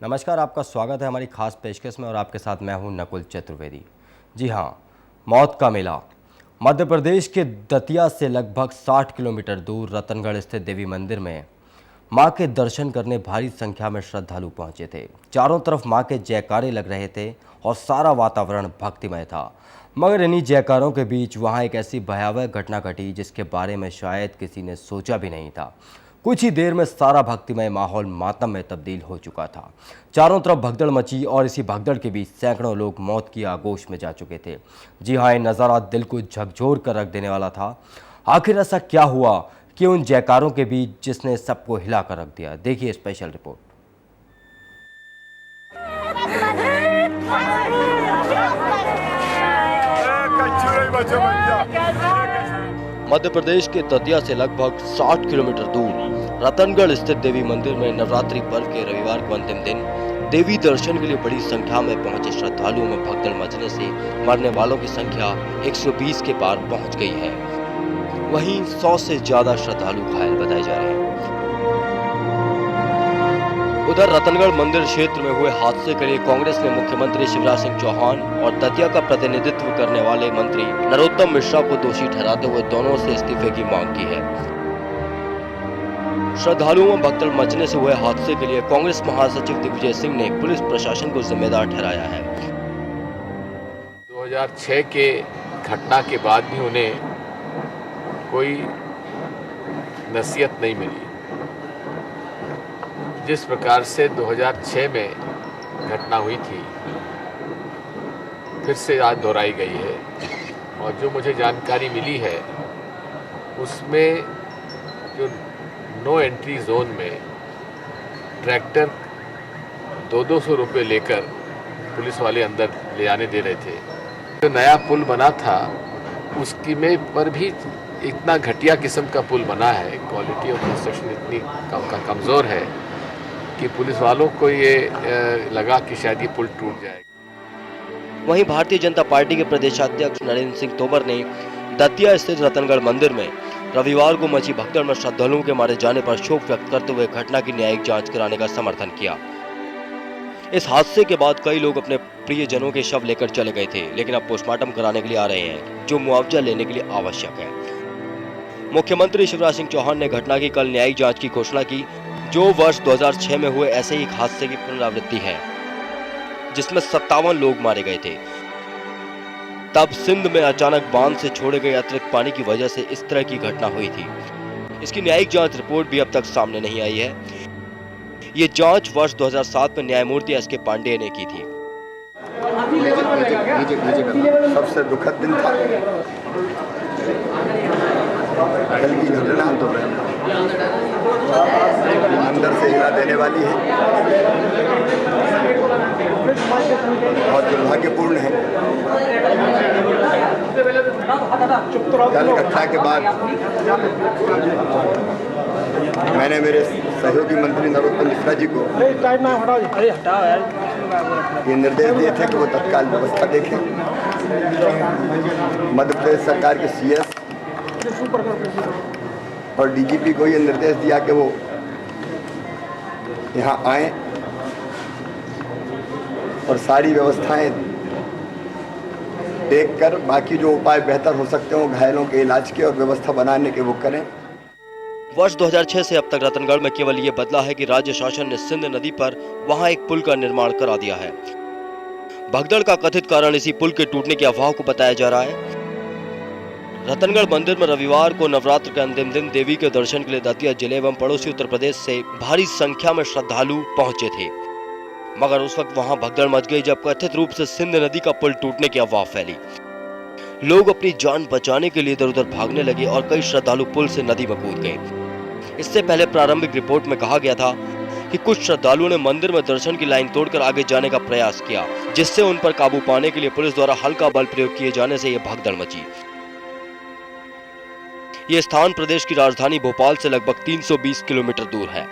नमस्कार, आपका स्वागत है हमारी खास पेशकश में और आपके साथ मैं हूं नकुल चतुर्वेदी। जी हां, मौत का मेला। मध्य प्रदेश के दतिया से लगभग 60 किलोमीटर दूर रतनगढ़ स्थित देवी मंदिर में मां के दर्शन करने भारी संख्या में श्रद्धालु पहुंचे थे। चारों तरफ मां के जयकारे लग रहे थे और सारा वातावरण भक्तिमय था। मगर इन्हीं जयकारों के बीच वहां एक ऐसी भयावह घटना घटी जिसके बारे में शायद किसी ने सोचा भी नहीं था। कुछ ही देर में सारा भक्तिमय माहौल मातम में तब्दील हो चुका था। चारों तरफ भगदड़ मची और इसी भगदड़ के बीच सैकड़ों लोग मौत की आगोश में जा चुके थे। जी हाँ, ये नज़ारा दिल को झकझोर कर रख देने वाला था। आखिर ऐसा क्या हुआ कि उन जयकारों के बीच जिसने सबको हिला कर रख दिया? देखिए स्पेशल रिपोर्ट। मध्य प्रदेश के दतिया से लगभग 60 किलोमीटर दूर रतनगढ़ स्थित देवी मंदिर में नवरात्रि पर्व के रविवार को अंतिम दिन देवी दर्शन के लिए बड़ी संख्या में पहुंचे श्रद्धालुओं में भगदड़ मचने से मरने वालों की संख्या 120 के पार पहुंच गई है। वहीं 100 से ज्यादा श्रद्धालु घायल बताए जा रहे हैं। उधर रतनगढ़ मंदिर क्षेत्र में हुए हादसे के लिए कांग्रेस ने मुख्यमंत्री शिवराज सिंह चौहान और दतिया का प्रतिनिधित्व करने वाले मंत्री नरोत्तम मिश्रा को दोषी ठहराते हुए दोनों से इस्तीफे की मांग की है। श्रद्धालुओं में भगदड़ मचने से हुए हादसे के लिए कांग्रेस महासचिव दिग्विजय सिंह ने पुलिस प्रशासन को जिम्मेदार ठहराया है। 2006 के घटना के बाद भी उन्हें कोई नसीहत नहीं मिली। जिस प्रकार से 2006 में घटना हुई थी फिर से आज दोहराई गई है और जो मुझे जानकारी मिली है उसमें जो नो एंट्री जोन में ट्रैक्टर 200 रुपये लेकर पुलिस वाले अंदर ले जाने दे रहे थे। जो नया पुल बना था उसकी में पर भी इतना घटिया किस्म का पुल बना है, क्वालिटी ऑफ कंस्ट्रक्शन इतनी कमज़ोर है कि पुलिस वालों को ये लगा कि शायद ये पुल टूट जाएगा। वहीं भारतीय जनता पार्टी के प्रदेशाध्यक्ष नरेंद्र सिंह तोमर ने दतिया स्थित रतनगढ़ मंदिर में रविवार को मची भगदड़ में श्रद्धालुओं के मारे जाने पर शोक व्यक्त करते हुए घटना की न्यायिक जांच कराने का समर्थन किया। इस हादसे के बाद कई लोग अपने प्रियजनों के शव लेकर चले गए थे, लेकिन अब पोस्टमार्टम कराने के लिए आ रहे हैं, जो मुआवजा लेने के लिए आवश्यक है। मुख्यमंत्री शिवराज सिंह चौहान ने घटना की कल न्यायिक जांच की घोषणा की, जो वर्ष 2006 में हुए ऐसे ही हादसे की पुनरावृत्ति है जिसमें 57 लोग मारे गए थे। तब सिंध में अचानक बांध से छोड़े गए अतिरिक्त पानी की वजह से इस तरह की घटना हुई थी। इसकी न्यायिक जांच रिपोर्ट भी अब तक सामने नहीं आई है। ये जांच वर्ष 2007 में न्यायमूर्ति एस के पांडेय ने की थी। सबसे दुखद दिन था। कल की घटना तो अंदर से हिला देने वाली है, बहुत दुर्भाग्यपूर्ण है। कल घटना के बाद मैंने मेरे सहयोगी मंत्री नरोत्तम मिश्रा जी को ये निर्देश दिए थे कि वो तत्काल व्यवस्था देखें। मध्य प्रदेश सरकार के सीएस और डीजीपी को ये निर्देश दिया कि वो यहाँ आए और सारी व्यवस्थाएं देखकर बाकी जो उपाय बेहतर हो सकते हैं वो घायलों के इलाज के और व्यवस्था बनाने के वो करें। वर्ष 2006 से अब तक रतनगढ़ में केवल ये बदला है कि राज्य शासन ने सिंध नदी पर वहां एक पुल का निर्माण करा दिया है। भगदड़ का कथित कारण इसी पुल के टूटने की अफवाह को बताया जा रहा है। रतनगढ़ मंदिर में रविवार को नवरात्र के अंतिम दिन देवी के दर्शन के लिए दतिया जिले एवं पड़ोसी उत्तर प्रदेश से भारी संख्या में श्रद्धालु पहुंचे थे, मगर उस वक्त वहां भगदड़ मच गई जब कथित रूप से सिंध नदी का पुल टूटने की अफवाह फैली। लोग अपनी जान बचाने के लिए इधर उधर भागने लगे और कई श्रद्धालु पुल से नदी में कूद गए। इससे पहले प्रारंभिक रिपोर्ट में कहा गया था कि कुछ श्रद्धालुओं ने मंदिर में दर्शन की लाइन तोड़कर आगे जाने का प्रयास किया, जिससे उन पर काबू पाने के लिए पुलिस द्वारा हल्का बल प्रयोग किए जाने से यह भगदड़ मची। ये स्थान प्रदेश की राजधानी भोपाल से लगभग 320 किलोमीटर दूर है।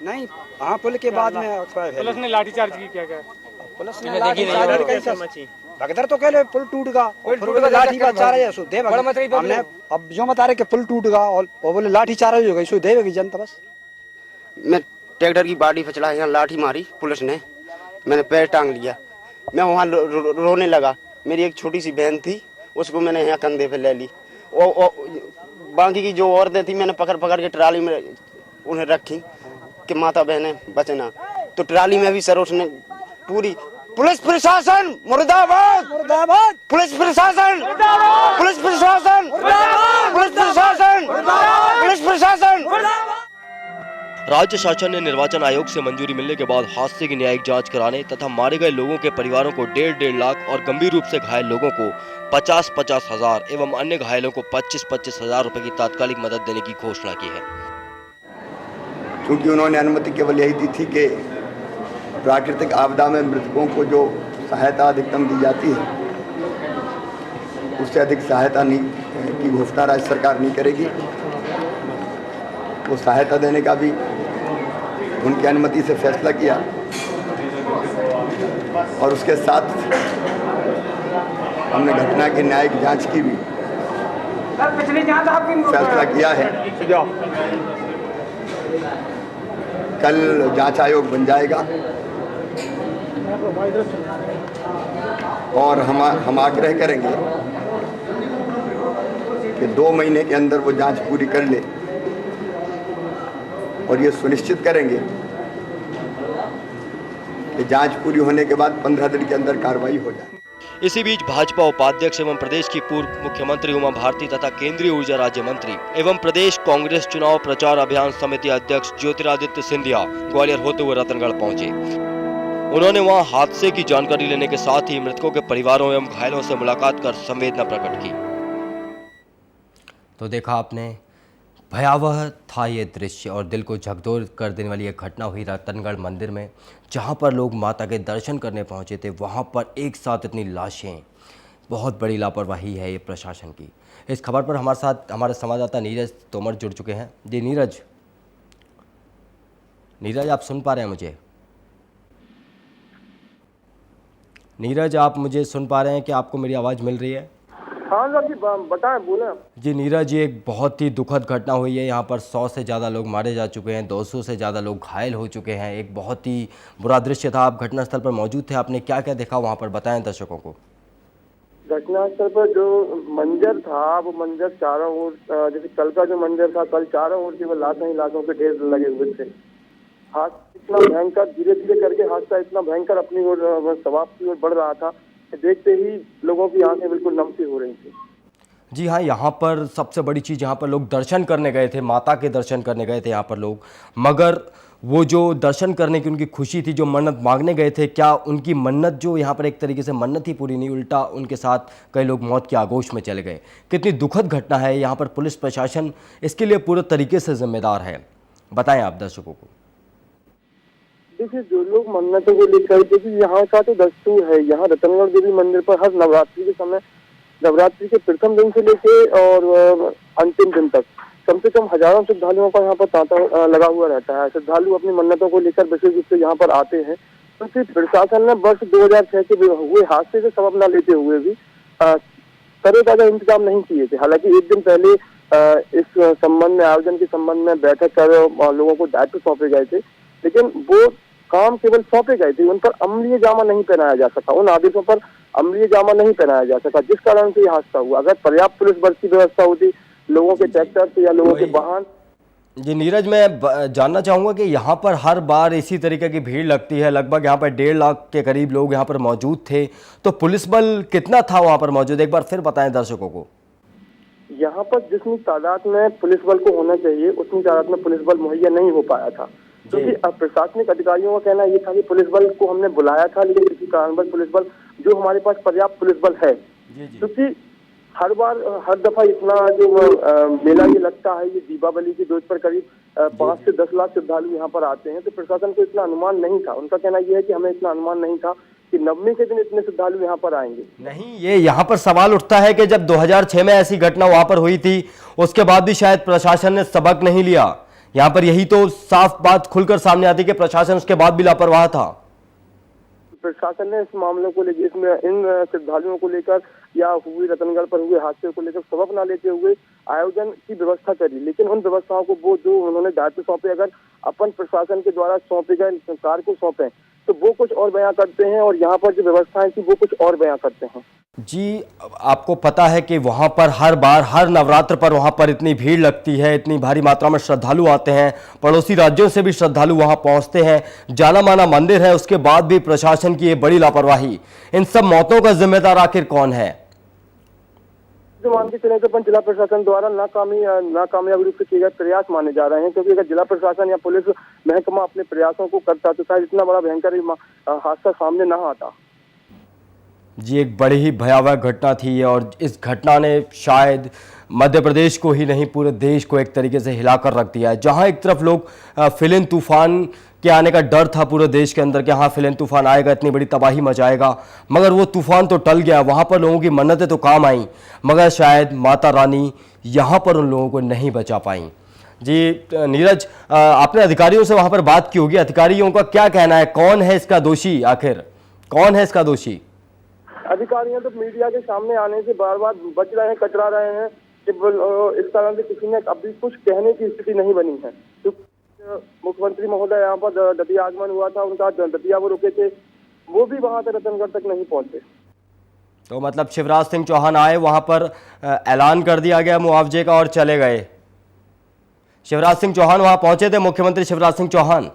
नहीं, हाँ, पुल के बाद में पुलिस ने लाठीचार्ज की क्या? पुलिस ने लाठीचार्ज कैसा भगदड़ तो कहले पुल टूट गया, लाठी का चारा है सो दे हमने अब जो बता रहे कि पुल टूट गया और बोले लाठी चारा हो गई सो देवेगी जनता। बस मैं ट्रैक्टर की बाडी फचला, यहाँ लाठी मारी पुलिस ने, मैंने पैर टांग लिया। मैं वहाँ रोने लगा। मेरी एक छोटी सी बहन थी, उसको मैंने यहाँ कंधे पे ले ली। बाकी की जो औरतें थी मैंने पकड़ पकड़ के ट्राली में उन्हें रखी कि माता बहनें बचना। तो ट्राली में भी सर उसने पूरी पुलिस प्रशासन मुर्दाबाद, मुर्दाबाद, पुलिस प्रशासन, पुलिस प्रशासन, पुलिस प्रशासन, पुलिस प्रशासन। राज्य शासन ने निर्वाचन आयोग से मंजूरी मिलने के बाद हादसे की न्यायिक जांच कराने तथा मारे गए लोगों के परिवारों को 1.5 लाख और गंभीर रूप से घायल लोगों को 50-50 हजार एवं अन्य घायलों को 25-25 हजार रुपए की तात्कालिक मदद देने की घोषणा की है। क्योंकि उन्होंने अनुमति केवल यही दी थी कि प्राकृतिक आपदा में मृतकों को जो सहायता अधिकतम दी जाती है उससे अधिक सहायता नहीं की घोषणा राज्य सरकार नहीं करेगी। वो सहायता देने का भी उनकी अनुमति से फैसला किया और उसके साथ हमने घटना की न्यायिक जांच की भी फैसला किया है। कल जांच आयोग बन जाएगा और हम आग्रह करेंगे कि 2 महीने के अंदर वो जांच पूरी कर ले और ये सुनिश्चित करेंगे कि जांच पूरी होने के बाद 15 दिन के अंदर कार्रवाई हो जाए। इसी बीच भाजपा उपाध्यक्ष एवं प्रदेश की पूर्व मुख्यमंत्री उमा भारती तथा केंद्रीय ऊर्जा राज्य मंत्री एवं प्रदेश कांग्रेस चुनाव प्रचार अभियान समिति अध्यक्ष ज्योतिरादित्य सिंधिया ग्वालियर होते हुए रतनगढ़ पहुंचे। उन्होंने वहां हादसे की जानकारी लेने के साथ ही मृतकों के परिवारों एवं घायलों से मुलाकात कर संवेदना प्रकट की। तो देखा आपने, भयावह था ये दृश्य और दिल को झकझोर कर देने वाली एक घटना हुई रतनगढ़ मंदिर में, जहां पर लोग माता के दर्शन करने पहुंचे थे। वहां पर एक साथ इतनी लाशें, बहुत बड़ी लापरवाही है ये प्रशासन की। इस खबर पर हमारे साथ हमारे संवाददाता नीरज तोमर जुड़ चुके हैं। जी नीरज, आप सुन पा रहे हैं मुझे? नीरज, आप मुझे सुन पा रहे हैं कि आपको मेरी आवाज़ मिल रही है? हाँ सर जी, बताएं, बोले। जी नीरज, ये एक बहुत ही दुखद घटना हुई है। यहाँ पर 100 से ज़्यादा लोग मारे जा चुके हैं, 200 से ज़्यादा लोग घायल हो चुके हैं। एक बहुत ही बुरा दृश्य था। आप घटनास्थल पर मौजूद थे, आपने क्या क्या देखा वहाँ पर, बताएं दर्शकों को। घटनास्थल पर जो मंजर था वो मंजर चारों ओर, जैसे कल का जो मंजर था, कल चारों ओर केवल लाशों ही लाशों के ढेर लगे हुए थे। हादसा इतना भयंकर, धीरे धीरे करके हादसा इतना भयंकर अपनी ओर समाप्त की ओर बढ़ रहा था, देखते ही लोगों की आंखें बिल्कुल नम सी हो रही थी। जी हाँ, यहाँ पर सबसे बड़ी चीज़, यहाँ पर लोग दर्शन करने गए थे, माता के दर्शन करने गए थे यहाँ पर लोग, मगर वो जो दर्शन करने की उनकी खुशी थी, जो मन्नत मांगने गए थे, क्या उनकी मन्नत जो यहाँ पर एक तरीके से मन्नत ही पूरी नहीं, उल्टा उनके साथ कई लोग मौत की आगोश में चले गए। कितनी दुखद घटना है। यहाँ पर पुलिस प्रशासन इसके लिए पूरे तरीके से जिम्मेदार है, बताएं आप दर्शकों को। देखिए, जो लोग मन्नतों को लेकर, क्योंकि यहाँ का तो दस्तूर है, यहाँ रतनगढ़ देवी मंदिर पर हर नवरात्रि के समय, नवरात्रि के प्रथम दिन से लेके और अंतिम दिन तक कम से कम हजारों श्रद्धालुओं का यहाँ पर तांता लगा हुआ रहता है। श्रद्धालु अपनी मन्नतों को लेकर विशेष रूप से यहाँ पर आते हैं। क्योंकि प्रशासन ने वर्ष 2006 के हुए हादसे से सबब न लेते हुए भी तरोताजा इंतजाम नहीं किए थे। हालांकि एक दिन पहले इस संबंध में, आयोजन के संबंध में बैठक कर लोगों को दायित्व सौंपे गए थे, लेकिन वो काम केवल सौंपे गए थे, उन पर अमलीय जामा नहीं पहनाया जा सका, उन आदेशों पर अमलीय जामा नहीं पहनाया जा सका, जिस कारण से ये हादसा हुआ। अगर पर्याप्त पुलिस बल की व्यवस्था होती, लोगों के ट्रैक्टर से या लोगों के वाहन। जी नीरज, मैं जानना चाहूँगा कि यहाँ पर हर बार इसी तरीके की भीड़ लगती है, लगभग यहाँ पर 1.5 लाख के करीब लोग यहाँ पर मौजूद थे, तो पुलिस बल कितना था वहाँ पर मौजूद, एक बार फिर बताएं दर्शकों को। यहाँ पर जितनी तादाद में पुलिस बल को होना चाहिए उतनी तादाद में पुलिस बल मुहैया नहीं हो पाया था, क्योंकि प्रशासनिक अधिकारियों का कहना यह था कि पुलिस बल को हमने बुलाया था, लेकिन किसी कारणवश पुलिस बल, जो हमारे पास पर्याप्त पुलिस बल है, क्योंकि हर बार हर दफा इतना जो मेला ये लगता है, ये दीपावली की दोष पर करीब 5 से 10 लाख श्रद्धालु यहाँ पर आते हैं, तो प्रशासन को इतना अनुमान नहीं था। उनका कहना यह है कि हमें इतना अनुमान नहीं था कि नवमी के दिन इतने श्रद्धालु यहाँ पर आएंगे। नहीं, ये यहाँ पर सवाल उठता है कि जब 2006 में ऐसी घटना वहां पर हुई थी, उसके बाद भी शायद प्रशासन ने सबक नहीं लिया। यहाँ पर यही तो साफ बात खुलकर सामने आती कि प्रशासन उसके बाद भी लापरवाह था। प्रशासन ने इस मामले को लेकर, इसमें इन श्रद्धालुओं को लेकर या हुए रतनगढ़ पर हुए हादसे को लेकर सबक न लेते हुए आयोजन की व्यवस्था करी, लेकिन उन व्यवस्थाओं को वो जो उन्होंने दायित्व सौंपे, अगर अपन प्रशासन के द्वारा सौंपे गए सरकार को सौंपे तो वो कुछ और बयां करते हैं और यहाँ पर जो व्यवस्थाएं थी वो कुछ और बयां करते हैं। जी, आपको पता है कि वहाँ पर हर बार हर नवरात्र पर वहाँ पर इतनी भीड़ लगती है, इतनी भारी मात्रा में श्रद्धालु आते हैं, पड़ोसी राज्यों से भी श्रद्धालु वहाँ पहुँचते हैं, जाना माना मंदिर है, उसके बाद भी प्रशासन की ये बड़ी लापरवाही, इन सब मौतों का जिम्मेदार आखिर कौन है? जो मान के चले तो अपन जिला प्रशासन द्वारा नाकामयाब रूप से किए गए प्रयास माने जा रहे हैं, क्योंकि अगर जिला प्रशासन या पुलिस महकमा अपने प्रयासों को करता तो शायद इतना बड़ा भयंकर हादसा सामने न आता। जी, एक बड़ी ही भयावह घटना थी और इस घटना ने शायद मध्य प्रदेश को ही नहीं पूरे देश को एक तरीके से हिलाकर रख दिया है। जहां एक तरफ लोग फिलिन तूफान के आने का डर था पूरे देश के अंदर कि हाँ फिलिन तूफान आएगा, इतनी बड़ी तबाही मचाएगा, मगर वो तूफान तो टल गया, वहां पर लोगों की मन्नतें तो काम आई, मगर शायद माता रानी यहाँ पर उन लोगों को नहीं बचा पाई। जी नीरज, आपने अधिकारियों से वहां पर बात की होगी, अधिकारियों का क्या कहना है, कौन है इसका दोषी, आखिर कौन है इसका दोषी? अधिकारियों तो मीडिया के सामने आने से बार बार बच रहे हैं, कतरा रहे हैं कि इस कारण से किसी ने अभी कुछ कहने की स्थिति नहीं बनी है। तो मुख्यमंत्री महोदय यहाँ पर दतिया आगमन हुआ था, उनका दतिया वो रुके थे, वो भी वहां तक रतनगढ़ तक नहीं पहुंचे। तो मतलब शिवराज सिंह चौहान आए, वहां पर ऐलान कर दिया गया मुआवजे का और चले गए। शिवराज सिंह चौहान वहां पहुंचे थे, मुख्यमंत्री शिवराज सिंह चौहान?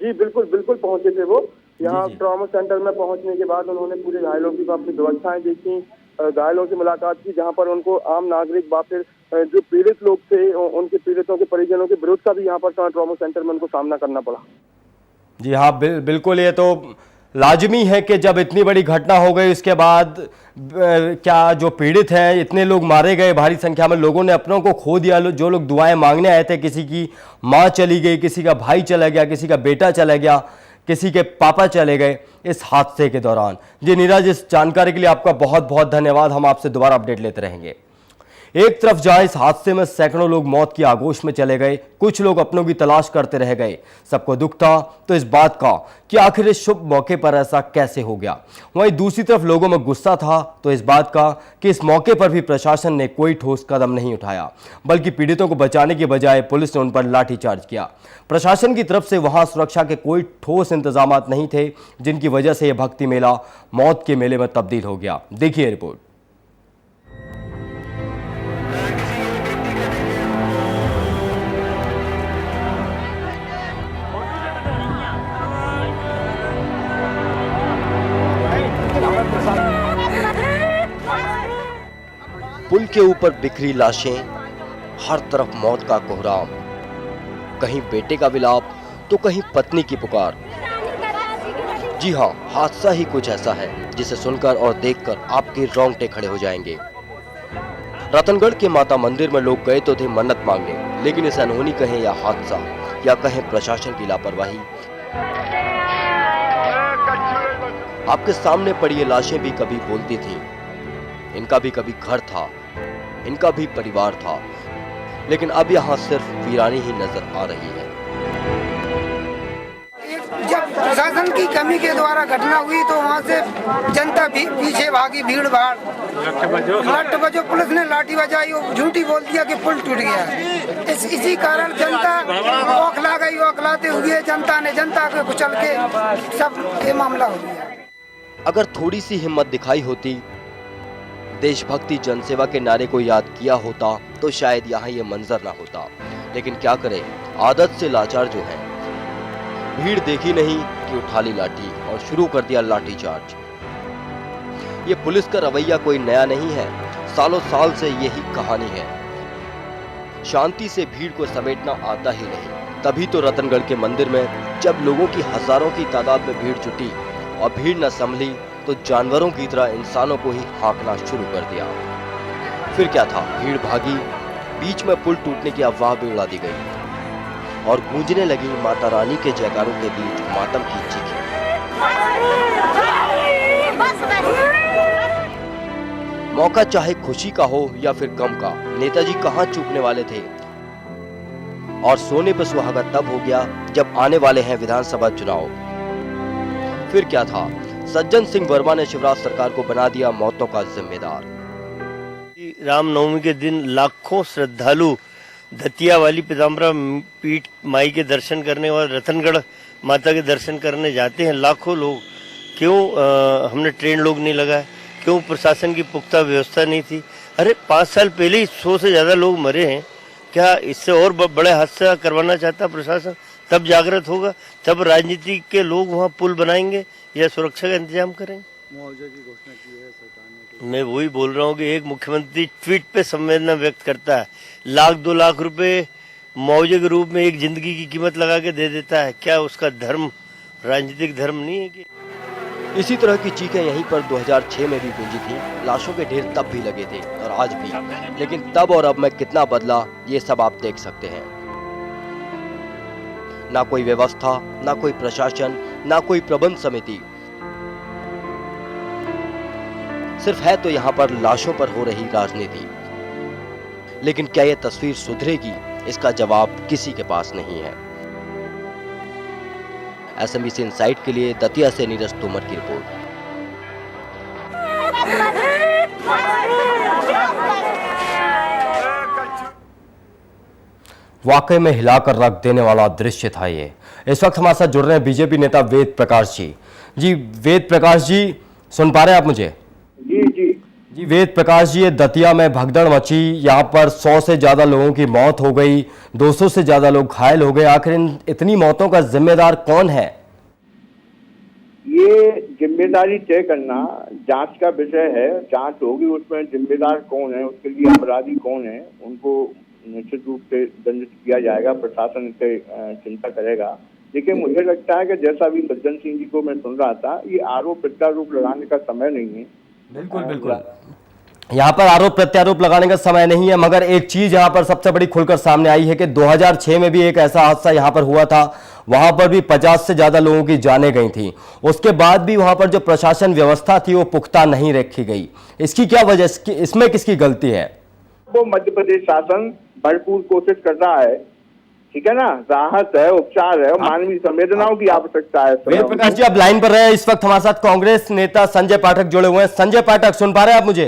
जी बिल्कुल बिल्कुल पहुंचे थे वो। यहाँ ट्रॉमा सेंटर में पहुंचने के बाद उन्होंने पूरे घायलों की अपनी व्यवस्थाएं देखी, घायलों से मुलाकात की, जहां पर उनको आम नागरिक व फिर जो पीड़ित लोग थे उनके पीड़ितों के परिजनों के विरोध का भी यहाँ पर ट्रॉमा सेंटर में उनको सामना करना पड़ा। जी हाँ, बिल्कुल, ये तो लाजमी है कि जब इतनी बड़ी घटना हो गई उसके बाद क्या जो पीड़ित हैं, इतने लोग मारे गए, भारी संख्या में लोगों ने अपनों को खो दिया, जो लोग दुआएं मांगने आए थे, किसी की माँ चली गई, किसी का भाई चला गया, किसी का बेटा चला गया, किसी के पापा चले गए इस हादसे के दौरान। जी नीरज, इस जानकारी के लिए आपका बहुत बहुत धन्यवाद, हम आपसे दोबारा अपडेट लेते रहेंगे। एक तरफ जहां इस हादसे में सैकड़ों लोग मौत की आगोश में चले गए, कुछ लोग अपनों की तलाश करते रह गए, सबको दुख था तो इस बात का कि आखिर इस शुभ मौके पर ऐसा कैसे हो गया। वहीं दूसरी तरफ लोगों में गुस्सा था तो इस बात का कि इस मौके पर भी प्रशासन ने कोई ठोस कदम नहीं उठाया, बल्कि पीड़ितों को बचाने के बजाय पुलिस ने उन पर लाठीचार्ज किया। प्रशासन की तरफ से वहां सुरक्षा के कोई ठोस इंतजाम नहीं थे, जिनकी वजह से यह भक्ति मेला मौत के मेले में तब्दील हो गया। देखिए रिपोर्ट। पुल के ऊपर बिखरी लाशें, हर तरफ मौत का कोहराम, कहीं बेटे का विलाप तो कहीं पत्नी की पुकार। जी हाँ, हादसा ही कुछ ऐसा है जिसे सुनकर और देखकर आपके रोंगटे खड़े हो जाएंगे। रतनगढ़ के माता मंदिर में लोग गए तो थे मन्नत मांगने, लेकिन इसे अनहोनी कहें या हादसा या कहें प्रशासन की लापरवाही, आपके सामने पड़ी ये लाशें भी कभी बोलती थीं। इनका भी कभी घर था, इनका भी परिवार था, लेकिन अब यहाँ सिर्फ वीरानी ही नजर आ रही है। जब प्रशासन की कमी के द्वारा घटना हुई तो वहाँ से जनता भी पीछे भागी, भीड़ भाड़, लठ बजो, पुलिस ने लाठी बजाई और झूठी बोल दिया कि पुल टूट गया। इसी कारण जनता औखला गई, औखलाते हुए जनता ने जनता को कुचल के सब ये मामला हो गया। अगर थोड़ी सी हिम्मत दिखाई होती, देशभक्ति जनसेवा के नारे को याद किया होता तो शायद यहाँ ये मंजर ना होता, लेकिन क्या करें, आदत से लाचार जो है। भीड़ देखी नहीं कि उठा ली लाठी और शुरू कर दिया लाठीचार्ज। ये पुलिस का रवैया कोई नया नहीं है, सालों साल से यही कहानी है। शांति से भीड़ को समेटना आता ही नहीं। तभी तो रतनगढ़ के मंदिर में जब लोगों की हजारों की तादाद में भीड़ जुटी और भीड़ न संभली तो जानवरों की तरह इंसानों को ही हाँकना शुरू कर दिया। फिर क्या था, भीड़ भागी, बीच में पुल टूटने की अफवाह भी उड़ा दी गई और गूंजने लगी माता रानी के जयकारों के बीच मातम की चीखें। मौका चाहे खुशी का हो या फिर गम का, नेताजी कहां चूकने वाले थे। और सोने पर सुहागा तब हो गया जब आने वाले हैं विधानसभा चुनाव। फिर क्या था, सज्जन सिंह वर्मा ने शिवराज सरकार को बना दिया मौतों का जिम्मेदार। रामनवमी के दिन लाखों श्रद्धालु दतिया वाली पीताम्बरा पीठ माई के दर्शन करने और रतनगढ़ माता के दर्शन करने जाते हैं। लाखों लोग, क्यों हमने ट्रेन लोग नहीं लगाए? क्यों प्रशासन की पुख्ता व्यवस्था नहीं थी? अरे 5 साल पहले ही 100 से ज्यादा लोग मरे हैं। क्या इससे और बड़े हादसा करवाना चाहता प्रशासन? तब जागृत होगा, तब राजनीति के लोग वहाँ पुल बनाएंगे या सुरक्षा का इंतजाम करेंगे। मुआवजे की घोषणा की है सरकार ने। मैं वही बोल रहा हूँ कि एक मुख्यमंत्री ट्वीट पे संवेदना व्यक्त करता है, 1-2 लाख रुपए मुआवजे के रूप में एक जिंदगी की कीमत लगा के दे देता है। क्या उसका धर्म राजनीतिक धर्म नहीं है कि? इसी तरह की चीखें यहीं पर 2006 में भी गूंजी थी। लाशों के ढेर तब भी लगे थे और आज भी, लेकिन तब और अब में कितना बदला ये सब आप देख सकते हैं। ना कोई व्यवस्था, ना कोई प्रशासन, ना कोई प्रबंध समिति, सिर्फ है तो यहाँ पर लाशों पर हो रही राजनीति। लेकिन क्या ये तस्वीर सुधरेगी, इसका जवाब किसी के पास नहीं है। SMBC इनसाइट के लिए दतिया से नीरज तोमर की रिपोर्ट। वाकई में हिलाकर रख देने वाला दृश्य था ये। इस वक्त हमारे साथ जुड़ रहे हैं बीजेपी नेता वेद प्रकाश जी। जी वेद प्रकाश जी, सुन पा रहे हैं आप मुझे? जी वेद प्रकाश जी, ये दतिया में भगदड़ मची, यहाँ पर 100 से ज्यादा लोगों की मौत हो गई, 200 से ज्यादा लोग घायल हो गए। आखिर इतनी मौतों का जिम्मेदार कौन है? ये जिम्मेदारी तय करना जांच का विषय है। जांच होगी, उसमें जिम्मेदार कौन है, उसके लिए अपराधी कौन है, उनको निश्चित रूप से दंडित किया जाएगा। प्रशासन इसे चिंता करेगा। लेकिन मुझे लगता है कि जैसा भी सज्जन सिंह जी को मैं सुन रहा था, ये आरोप प्रत्यारोप लगाने का समय नहीं है। बिल्कुल बिल्कुल, यहाँ पर आरोप प्रत्यारोप लगाने का समय नहीं है। मगर एक चीज यहाँ पर सबसे बड़ी खुलकर सामने आई है कि 2006 में भी एक ऐसा हादसा यहाँ पर हुआ था। वहां पर भी 50 से ज्यादा लोगों की जानें गई थी। उसके बाद भी वहां पर जो प्रशासन व्यवस्था थी वो पुख्ता नहीं रखी गई। इसकी क्या वजह, इसमें किसकी गलती है? वो मध्य प्रदेश शासन भरपूर कोशिश कर रहा है, ठीक है ना। राहत है, उपचार है, मानवीय संवेदनाओं की आवश्यकता है। वेद प्रकाश जी, आप लाइन पर रहे। इस वक्त हमारे साथ कांग्रेस नेता संजय पाठक जुड़े हुए हैं। संजय पाठक, सुन पा रहे हैं आप मुझे?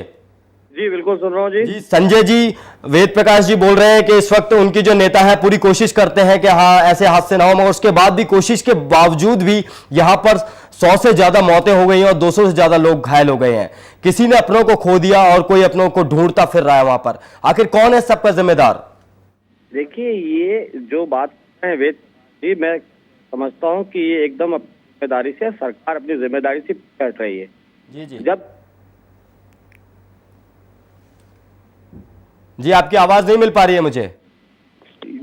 जी बिल्कुल सुन रहा हूँ जी। संजय जी, वेद प्रकाश जी बोल रहे हैं कि इस वक्त उनकी जो नेता है पूरी कोशिश करते हैं कि हाँ ऐसे हादसे ना हो, मगर उसके बाद भी, कोशिश के बावजूद भी यहाँ पर 100 से ज्यादा मौतें हो गई हैं और 200 से ज्यादा लोग घायल हो गए हैं। किसी ने अपनों को खो दिया और कोई अपनों को ढूंढता फिर रहा है वहां पर। आखिर कौन है सबका जिम्मेदार? देखिए, ये जो बात है वेद जी, मैं समझता हूँ कि ये एकदम जिम्मेदारी से सरकार अपनी जिम्मेदारी से हट रही है। जी जब जी, आपकी आवाज नहीं मिल पा रही है मुझे।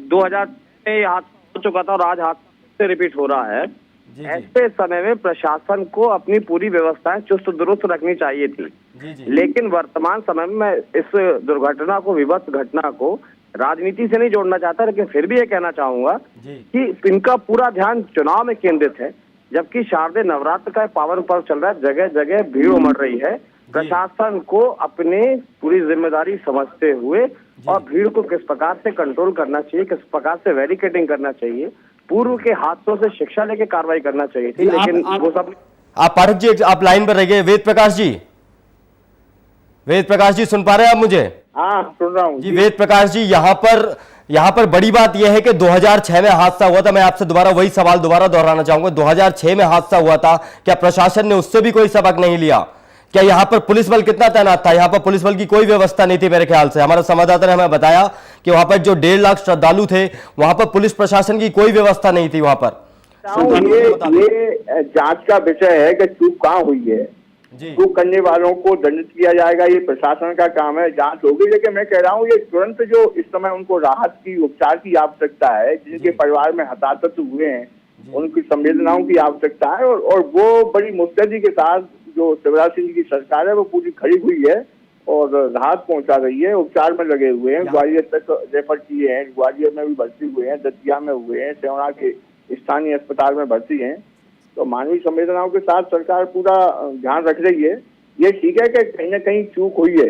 2000 में हादसा हो चुका था और आज हादसा से रिपीट हो रहा है। ऐसे समय में प्रशासन को अपनी पूरी व्यवस्थाएं चुस्त दुरुस्त रखनी चाहिए थी। लेकिन वर्तमान समय में मैं इस दुर्घटना को, विभत्स घटना को राजनीति से नहीं जोड़ना चाहता, लेकिन फिर भी ये कहना चाहूंगा कि इनका पूरा ध्यान चुनाव में केंद्रित है, जबकि शारदीय नवरात्र का पावन पर्व चल रहा है। जगह जगह भीड़ उमड़ रही है। प्रशासन को अपने पूरी जिम्मेदारी समझते हुए और भीड़ को किस प्रकार से कंट्रोल करना चाहिए, किस प्रकार से बैरिकेडिंग करना चाहिए, पूर्व के हादसों से शिक्षा लेके कार्रवाई करना चाहिए थी। लेकिन वो सब। आप पाठक जी, आप लाइन पर रहिए। वेद प्रकाश जी, वेद प्रकाश जी, सुन पा रहे हैं आप मुझे? हाँ, सुन रहा हूँ जी। वेद प्रकाश जी, यहाँ पर बड़ी बात यह है कि 2006 में हादसा हुआ था। मैं आपसे दोबारा वही सवाल दोहराना चाहूंगा। 2006 में हादसा हुआ था, क्या प्रशासन ने उससे भी कोई सबक नहीं लिया? क्या यहाँ पर पुलिस बल कितना तैनात था? यहाँ पर पुलिस बल की कोई व्यवस्था नहीं थी मेरे ख्याल से। हमारा संवाददाता ने हमें बताया कि वहां पर जो 1.5 लाख श्रद्धालु थे, वहां पर पुलिस प्रशासन की कोई व्यवस्था नहीं थी वहां पर। ये जांच का विषय है कि चूक कहाँ हुई है। चूक करने वालों को दंडित किया जाएगा, ये प्रशासन का काम है। जांच होगी। लेकिन मैं कह रहा हूँ, ये तुरंत जो इस समय उनको राहत की, उपचार की आवश्यकता है, जिनके परिवार में हताहत हुए हैं, उनकी संवेदनाओं की आवश्यकता है। और वो बड़ी मुस्तैदी के साथ जो शिवराज सिंह की सरकार है वो पूरी खड़ी हुई है और राहत पहुंचा रही है, उपचार में लगे हुए हैं। ग्वालियर तक रेफर किए हैं, ग्वालियर में भी भर्ती हुए हैं, दतिया में हुए हैं, सेवड़ा के स्थानीय अस्पताल में भर्ती हैं। तो मानवीय संवेदनाओं के साथ सरकार पूरा ध्यान रख रही है। ये ठीक है कि कहीं ना कहीं चूक हुई है,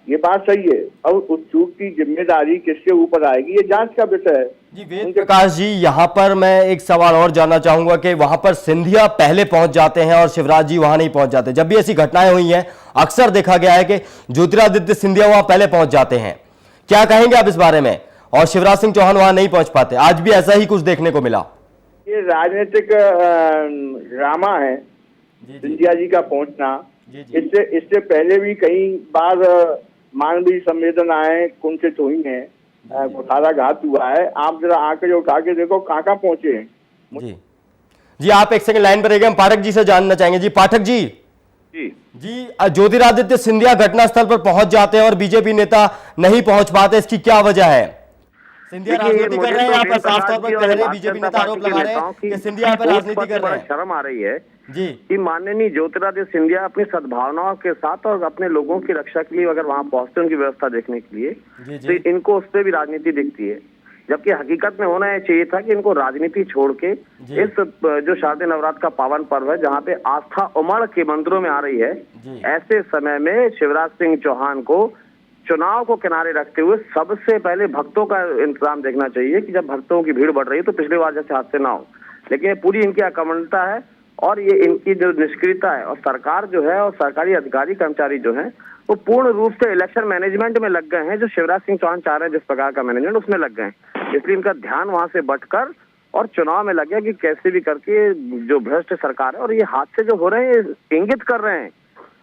ये बात सही है। अब उस चूक की जिम्मेदारी किसके ऊपर आएगी, ये जांच का विषय है। जी वेद प्रकाश जी, यहाँ पर मैं एक सवाल और जानना चाहूंगा कि वहां पर सिंधिया पहले पहुंच जाते हैं और शिवराज जी वहां नहीं पहुंच जाते। जब भी ऐसी घटनाएं हुई हैं अक्सर देखा गया है कि ज्योतिरादित्य सिंधिया वहां पहले पहुंच जाते हैं। क्या कहेंगे आप इस बारे में? और शिवराज सिंह चौहान वहां नहीं पहुंच पाते। आज भी ऐसा ही कुछ देखने को मिला। ये राजनीतिक ड्रामा है सिंधिया जी का पहुंचना। इससे पहले भी कई बार मानवीय संवेदनाएं कुंठित हुई हैं, कुठारा घात हुआ है। आप जरा आंकड़े उठा के देखो कहाँ कहाँ पहुंचे हैं। जी आप एक सेकंड लाइन पर रहिएगा, हम पाठक जी से जानना चाहेंगे। जी पाठक जी, जी ज्योतिरादित्य सिंधिया घटनास्थल पर पहुंच जाते हैं और बीजेपी नेता नहीं पहुंच पाते, इसकी क्या वजह है? सिंधिया राजनीति कर रहे हैं यहाँ पर, साफ तौर पर कह रहे हैं, बीजेपी नेता आरोप लगा रहे हैं कि सिंधिया पर राजनीति कर रहे हैं। शर्म आ रही है जी कि माननीय ज्योतिरादित्य सिंधिया अपनी सद्भावनाओं के साथ और अपने लोगों की रक्षा के लिए अगर वहां पहुंचते उनकी व्यवस्था देखने के लिए, तो इनको उस पर भी राजनीति दिखती है। जबकि हकीकत में होना ये चाहिए था कि इनको राजनीति छोड़ के इस जो शारदीय नवरात्र का पावन पर्व है, जहाँ पे आस्था उमड़ के मंदिरों में आ रही है, ऐसे समय में शिवराज सिंह चौहान को चुनाव को किनारे रखते हुए सबसे पहले भक्तों का इंतजाम देखना चाहिए कि जब भक्तों की भीड़ बढ़ रही है तो पिछली बार जैसे हादसे ना हो। लेकिन ये पूरी इनकी अकमंडता है और ये इनकी जो निष्क्रियता है, और सरकार जो है और सरकारी अधिकारी कर्मचारी जो हैं वो पूर्ण रूप से इलेक्शन मैनेजमेंट में लग गए हैं। जो शिवराज सिंह चौहान चाह रहे हैं जिस प्रकार का मैनेजमेंट, उसमें लग गए हैं। इसलिए इनका ध्यान वहां से बटकर और चुनाव में लग गया कि कैसे भी करके जो भ्रष्ट सरकार है, और ये हादसे जो हो रहे हैं इंगित कर रहे हैं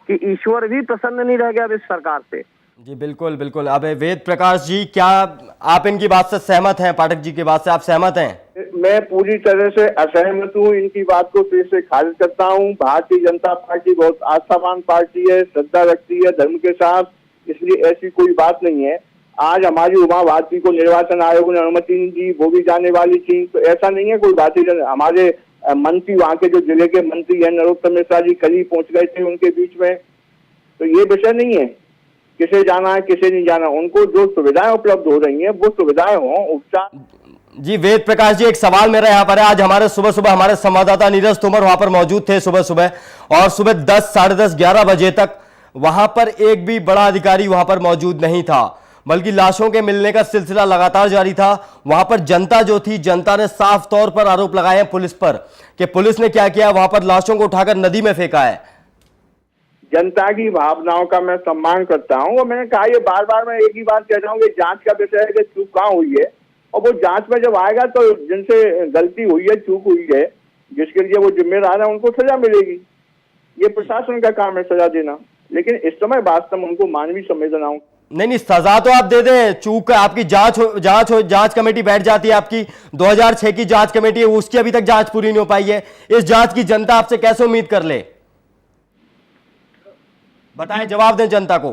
कि ईश्वर भी प्रसन्न नहीं रह गया अब इस सरकार से। जी बिल्कुल बिल्कुल। अब वेद प्रकाश जी, क्या आप इनकी बात से सहमत हैं? पाठक जी की बात से आप सहमत हैं? मैं पूरी तरह से असहमत हूँ। इनकी बात को फिर से खारिज करता हूँ। भारतीय जनता पार्टी बहुत आस्थावान पार्टी है, श्रद्धा रखती है धर्म के साथ, इसलिए ऐसी कोई बात नहीं है। आज हमारी उमा भारती को निर्वाचन आयोग ने अनुमति नहीं दी, वो भी जाने वाली थी, तो ऐसा नहीं है कोई भारतीय हमारे मंत्री वहाँ के जो जिले के मंत्री हैं नरोत्तम मिश्रा जी कल ही पहुंच गए थे उनके बीच में। तो ये विषय नहीं है किसे जाना है किसे नहीं जाना, उनको जो सुविधाएं उपलब्ध हो रही हैं वो सुविधाएं हों। उपचार जी वेद प्रकाश जी, एक सवाल मेरा यहाँ पर है। आज हमारे सुबह हमारे संवाददाता नीरज तोमर वहां पर मौजूद थे सुबह, और सुबह 10, साढ़े 10, 11 बजे तक वहां पर एक भी बड़ा अधिकारी वहां पर मौजूद नहीं था, बल्कि लाशों के मिलने का सिलसिला लगातार जारी था। वहां पर जनता जो थी, जनता ने साफ तौर पर आरोप लगाए हैं पुलिस पर कि पुलिस ने क्या किया, वहां पर लाशों को उठाकर नदी में फेंका है। जनता की भावनाओं का मैं सम्मान करता हूं, और मैंने कहा ये बार बार मैं एक ही बात कह रहा हूँ कि जांच का विषय है कि चूक कहाँ हुई है, और वो जांच में जब आएगा तो जिनसे गलती हुई है, चूक हुई है, जिसके लिए वो जिम्मेदार है, उनको सजा मिलेगी। ये प्रशासन का काम है सजा देना, लेकिन इस समय वास्तव में उनको मानवीय संवेदनाओं नहीं सजा तो आप दे दें। चूक आपकी जांच कमेटी बैठ जाती है, आपकी 2006 की जांच कमेटी है, उसकी अभी तक जांच पूरी नहीं हो पाई है। इस जांच की जनता आपसे कैसे उम्मीद कर ले? बताएं, जवाब दें जनता को।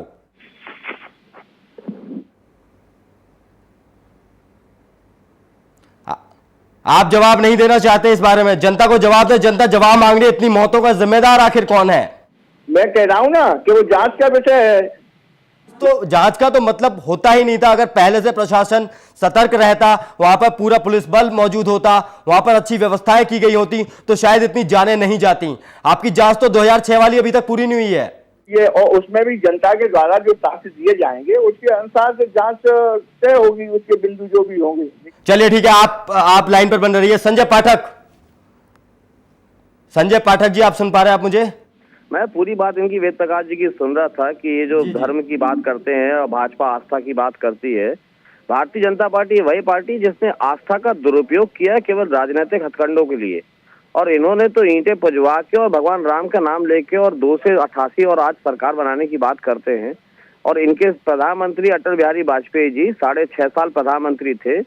आप जवाब नहीं देना चाहते इस बारे में? जनता को जवाब दें, जनता जवाब मांग रही है। इतनी मौतों का जिम्मेदार आखिर कौन है? मैं कह रहा हूं ना कि वो जांच का विषय है। तो जांच का तो मतलब होता ही नहीं था। अगर पहले से प्रशासन सतर्क रहता, वहां पर पूरा पुलिस बल मौजूद होता, वहां पर अच्छी व्यवस्थाएं की गई होती, तो शायद इतनी जानें नहीं जाती। आपकी जांच तो 2006 वाली अभी तक पूरी नहीं हुई है ये, और उसमें भी जनता के द्वारा जो साक्ष्य दिए जाएंगे उसके अनुसार से जांच तय होगी, उसके बिंदु जो भी होंगे। चलिए ठीक है, आप लाइन पर बन रही है। संजय पाठक जी, आप सुन पा रहे हैं आप मुझे? मैं पूरी बात इनकी वेद प्रकाश जी की सुन रहा था कि ये जो धर्म की बात करते हैं और भाजपा आस्था की बात करती है। भारतीय जनता पार्टी वही पार्टी जिसने आस्था का दुरुपयोग किया है केवल राजनीतिक हथकंडों के लिए, और इन्होंने तो ईंटें पुजवा के और भगवान राम का नाम लेके और 2 से 88 और आज सरकार बनाने की बात करते हैं। और इनके प्रधानमंत्री अटल बिहारी वाजपेयी जी 6.5 साल प्रधानमंत्री थे,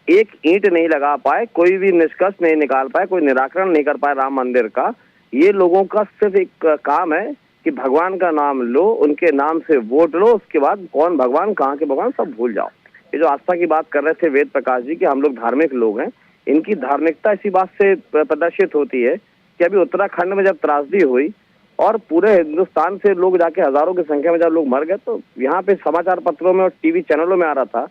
एक ईंट नहीं लगा पाए, कोई भी निष्कर्ष नहीं निकाल पाए, कोई निराकरण नहीं कर पाए राम मंदिर का। ये लोगों का सिर्फ एक काम है कि भगवान का नाम लो, उनके नाम से वोट लो, उसके बाद कौन भगवान कहाँ के भगवान सब भूल जाओ। ये जो आस्था की बात कर रहे थे वेद प्रकाश जी कि हम लोग धार्मिक लोग हैं, इनकी धार्मिकता इसी बात से प्रदर्शित होती है कि अभी उत्तराखंड में जब त्रासदी हुई और पूरे हिंदुस्तान से लोग जाके हजारों की संख्या में जब लोग मर गए, तो यहाँ पे समाचार पत्रों में और टीवी चैनलों में आ रहा था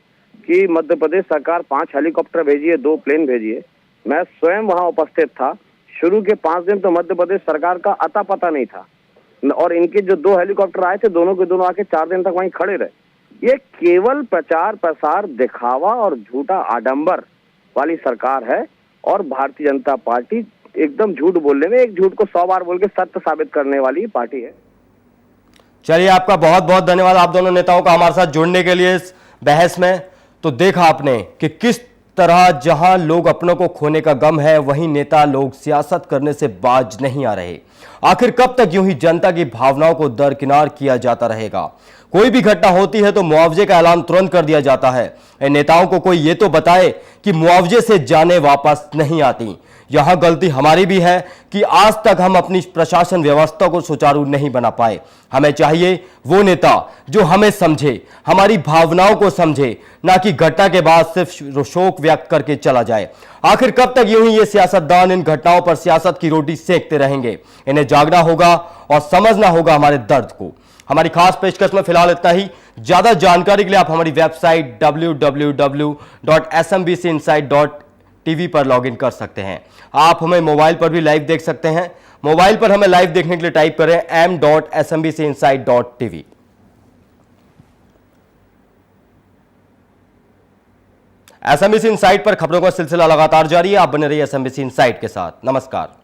कि मध्य प्रदेश सरकार 5 हेलीकॉप्टर भेजी है, 2 प्लेन भेजी है। मैं स्वयं वहां उपस्थित था। शुरू के 5 दिन तो मध्य प्रदेश सरकार का अता पता नहीं था, और इनके जो 2 हेलीकॉप्टर आए थे दोनों के दोनों आके 4 दिन तक वहीं खड़े रहे। ये केवल प्रचार प्रसार, दिखावा और झूठा आडंबर वाली सरकार है और भारतीय जनता पार्टी एकदम झूठ बोलने में, एक झूठ को 100 बार बोल के सत्य साबित करने वाली पार्टी है। चलिए, आपका बहुत बहुत धन्यवाद आप दोनों नेताओं का हमारे साथ जुड़ने के लिए इस बहस में। तो देखा आपने कि किस तरह जहां लोग अपनों को खोने का गम है, वहीं नेता लोग सियासत करने से बाज नहीं आ रहे। आखिर कब तक यूं ही जनता की भावनाओं को दरकिनार किया जाता रहेगा? कोई भी घटना होती है तो मुआवजे का ऐलान तुरंत कर दिया जाता है। इन नेताओं को कोई ये तो बताए कि मुआवजे से जानें वापस नहीं आती। यहां गलती हमारी भी है कि आज तक हम अपनी प्रशासन व्यवस्था को सुचारू नहीं बना पाए। हमें चाहिए वो नेता जो हमें समझे, हमारी भावनाओं को समझे, ना कि घटना के बाद सिर्फ शोक व्यक्त करके चला जाए। आखिर कब तक यूं ही ये सियासतदान इन घटनाओं पर सियासत की रोटी सेकते रहेंगे? इन्हें जागना होगा और समझना होगा हमारे दर्द को। हमारी खास पेशकश में फिलहाल इतना ही। ज्यादा जानकारी के लिए आप हमारी वेबसाइट www.smbcinsight.tv पर लॉगिन कर सकते हैं। आप हमें मोबाइल पर भी लाइव देख सकते हैं। मोबाइल पर हमें लाइव देखने के लिए टाइप करें m.smbcinsight.tv। SMBC इनसाइट पर खबरों का सिलसिला लगातार जारी है। आप बने रहिए SMBC इनसाइट के साथ। नमस्कार।